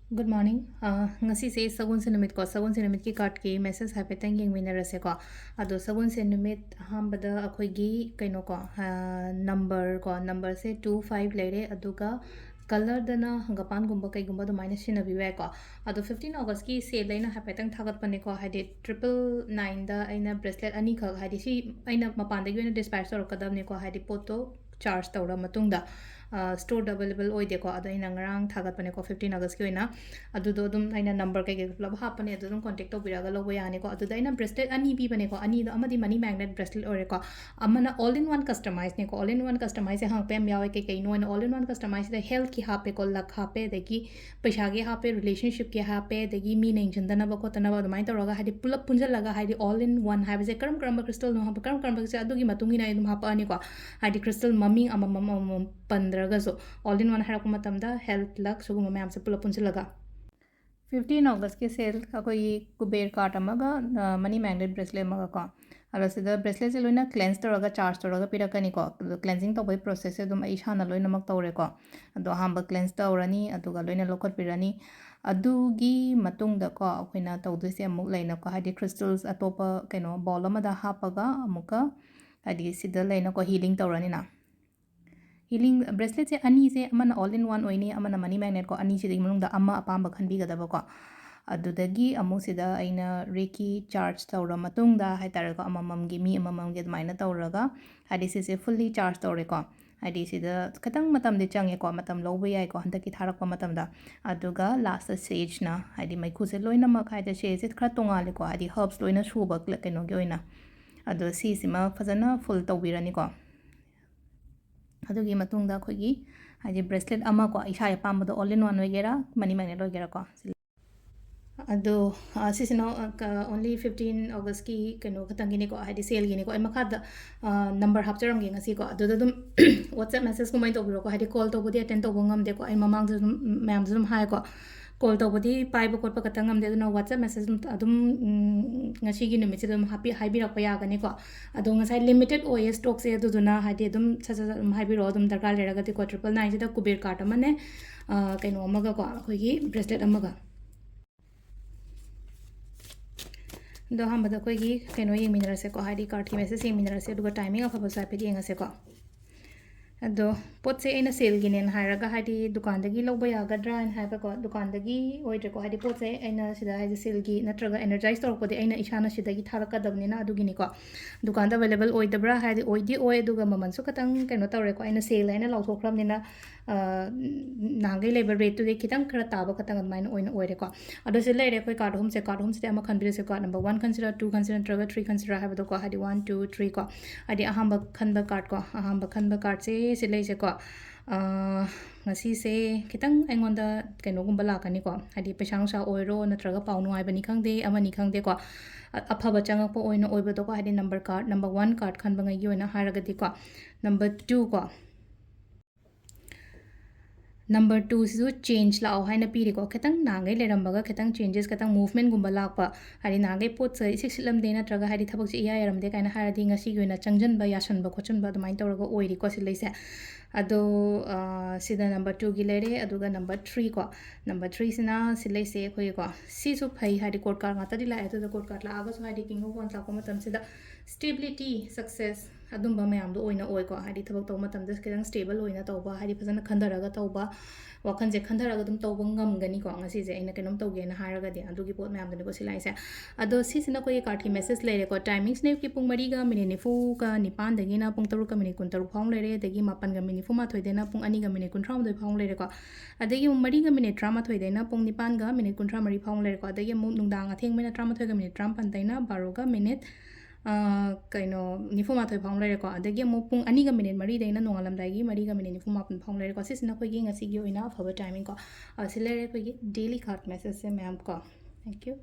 Good morning. Ngasi se sagun se numit ko sagun se numit ki card ki message haipetang yeng minarase ko ado sagun se numit hambada akhoi gi kaino ko number se 25 lere aduga color dana hangapan gumba kai gumba do minus shin abi wa ko ado 15 August ki se laina haipetang thagat pane ko haide 999 da aina bracelet ani khak haide si aina mapan da gi dispatch tor kadam ne ko haide poto charge tawra matungda store available oideko ado ina ngarang thagat pane ko 15 August ki oina adudo dum aina number kai kai club hapane adudum contact to biraga lobo yani ko aduda aina bracelet ani bi bane ko ani do amadi money magnet bracelet ore ko amana all in one customize ne ko all in one customize hang pem yawe kai kai no all in one customize the health ki hape ko lak hape degi paisa gi hape relationship ki hape degi mi ning jindana ba ko tanaba do mai to roga hadi pull up punjal laga hadi all in one have je karam karam crystal no ha karam karam se adugi matungi na idum hapa ani ko hadi crystal mami amam पंद्रह so all in one है मतमदा health luck सुगुम ma'am से पुल पुंसलगा 15 August के sale अखोई Kuber cart अमगा मनी मैग्नेट ब्रेसलेट अमगा को अलसिदा ब्रेसलेट से लोइना क्लेंस तौरगा चार्ज तौरगा पिरकनी को क्लेंसिंग तौबई प्रोसेस से दुम इशाना लोइनमक तौरे को अदो हांब क्लेंस तौरनी अदुगा लोइना लोखत पिरनी अदुगी मतुंगदा को अखोइना तौदुसे अमुक लेना को हादि क्रिस्टल्स अतोपा कैनो बॉल अमदा हापगा अमुका हादि सिदा लेना को हीलिंग तौरनी ना हीलिंग ब्रेसलेट से अनी से अमन ऑल इन वन ओइनी अमन मनी मैग्नेट को अनी से मनुंगदा अम्मा अपाम खनबीगदब को अदुदगी अमुसिदा अइना रेकी चार्ज तौर मतुंगदा हाइतारको अमममगी मी अमममगी अदुमाइना तौरगा हादि से फुल्ली चार्ज तौरेको हादि सिदा खतंग मतम दे चंगेको मतम लौबा याइको हंतकी थारकपा मतमदा अदुगा लास्ट स्टेज ना हादि मैखुसे लोइनमक हाइदा से खरा तोंगालेको हादि हर्ब्स लोइना सुबा कैनोगी ओइना अदो सिसिमा फजना फुल तौबिरनिको अदुगी मतुंगदा अखोगी हादि ब्रेसलेट अमा को इसा अपामबदो ऑल इन वन वगैरह मनी मैग्नेट वगैरह को अदो सिसिनो ओनली 15 August की कनो खतंगिने को हादि सेल गिने को मखाद नंबर हापचरम गे ngasi को अदुदा दुम WhatsApp message को मै तोबिरो को हादि कॉल तोबदि अटेंड तोबो ngamde को ai mamang dum ma'am dum हाय को कॉल तोबदि पाइबो कोटपा कतंग ngamde दुना WhatsApp message अदुम ngasi gi numit dum happy हाइबिरक पया गने को अदो ngasai limited OS stock से अदुदुना हादि अदुम ससा हाइबिरो अदुम दरकार लेरगति को 999 से द कुबेर कार्ट अमने कनो अमगा को अखोगी ब्रेसलेट अमगा दो हम बदा कोई की कनो ये मिनरल से को हाडी कार्ड की मैसेज ये मिनरल से दुगा टाइमिंग ऑफ बसा पे येंगा से को अदो पोत से एना सेल गिनेन हायरगा हाडी दुकान दगी लोबा यागद्रा एन हायबा को दुकान दगी ओइद्रे को हाडी पोत से एना सिदा हाडी सेल गी नत्रगा एनर्जाइज तौर को दे एना इशाना सिदगी थारका दबनेना अदुगिनी को दुकान दा अवेलेबल ओइदब्रा हाडी ओइदी ओइ दुगा ममन सु कतंग कनो तौरे को एना सेल एना लाउथोख्रमनेना नांगे लेबर रेट तो खितंग खरा ताब खतंग अदमाइन ओइन ओइरे को अदो से लेरे कोई कार्ड होम से अमा खनबिरे से को नंबर 1 कंसीडर 2 कंसीडर ट्रगा 3 कंसीडर हाबदो को हाडी 1 2 3 को हाडी अहम खनबा कार्ड से लेसे को ngasi se kitang aingonda kaino gumba lakani ko hadi paisa nusa oiro natraga paunu aibani khangde amani khangde ko afaba changakpa oina oiba to ko hadi number 1 card khanba ngai oina haragadi ko number 2 ko number 2 से change लाओ है पीरी को खतंग नांगे लेरंबगा खतंग changes खतंग movement गुंबा लापा हारी नांगे पोत से सिक्सिलम देना नत्रगा हारी थबक से इया यरम दे काइना हारदी ngasi gi oina changjan ba yasan ba खोचन ba दुमाइन तौरगा ओइरी को सिलै से अदो सिदा नंबर 2 gi लेरे अदुगा नंबर 3 को नंबर 3 सिना सिलै से खोइ को सिसु फै हारी कोड कार्ड माता दिला अदो कोड कार्ड लागा सो हारी किंग ऑफ वन लाको मतम सिदा स्टेबिलिटी सक्सेस अदुम्बा मैम दो ओइना ओइ को हारी थबक तो मतम दस किदंग स्टेबल ओइना तौबा हारी फजन खंदरगा तौबा वाखन से खंदरगा दुम तौबा ngam को ngasi से अइना केनोम तौगे ना हारगा दे अदुगी पोत मैम दने को सिलाई से अदो सिसिना कोई कार्ड की मैसेज लेरे को टाइमिंग्स ने की पुंग 3 गा मिनिट 4 का 9 दगी ना पुंग 3 का मिनिट 13 फाउंग लेरे दगी 9 गा मिनिट 4 देना पुंग 2 गा मिनिट 19 फाउंग लेरे को अदगी 3 गा मिनिट 13 देना पुंग 9 गा मिनिट 13 फाउंग लेरे को अदगी मु नुंगदांग अथेंग मेना 13 गा मिनिट 15 देना 12 गा मिनिट कहीं निफुमाथोई फाउंग लेरेको अदगी अमु पुंग 2 गा मिनिट 3 देना नोंगालमदागी 4 गा मिनिट 9 फाउंग लेरेको सिसिना कोई ngasi gi oina afaba timing को सिलेरे कोई डेली कार्ड मैसेज से मैम को थैंक यू